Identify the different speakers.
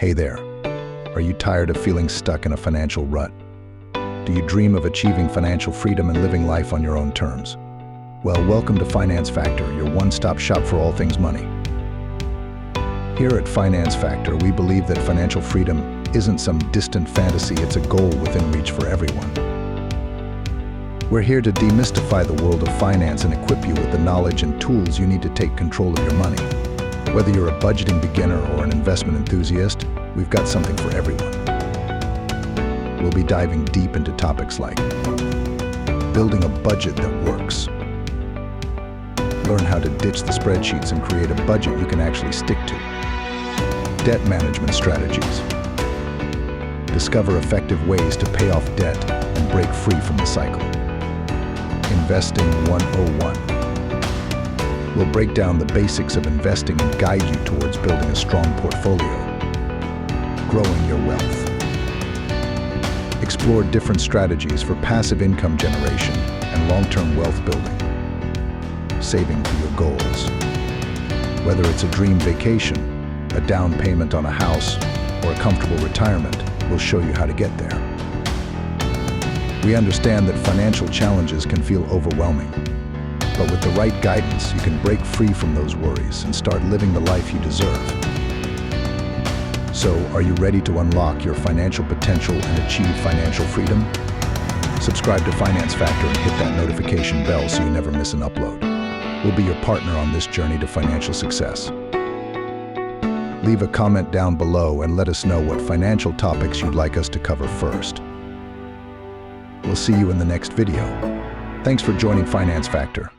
Speaker 1: Hey there. Are you tired of feeling stuck in a financial rut? Do you dream of achieving financial freedom and living life on your own terms? Well, welcome to Finance Factor, your one-stop shop for all things money. Here at Finance Factor, we believe that financial freedom isn't some distant fantasy, it's a goal within reach for everyone. We're here to demystify the world of finance and equip you with the knowledge and tools you need to take control of your money. Whether you're a budgeting beginner or an investment enthusiast, we've got something for everyone. We'll be diving deep into topics like building a budget that works, learn how to ditch the spreadsheets and create a budget you can actually stick to, debt management strategies, discover effective ways to pay off debt and break free from the cycle, Investing 101. We'll break down the basics of investing and guide you towards building a strong portfolio, growing your wealth. Explore different strategies for passive income generation and long-term wealth building, saving for your goals. Whether it's a dream vacation, a down payment on a house, or a comfortable retirement, we'll show you how to get there. We understand that financial challenges can feel overwhelming, but with the right guidance, you can break free from those worries and start living the life you deserve. So, are you ready to unlock your financial potential and achieve financial freedom? Subscribe to Finance Factor and hit that notification bell so you never miss an upload. We'll be your partner on this journey to financial success. Leave a comment down below and let us know what financial topics you'd like us to cover first. We'll see you in the next video. Thanks for joining Finance Factor.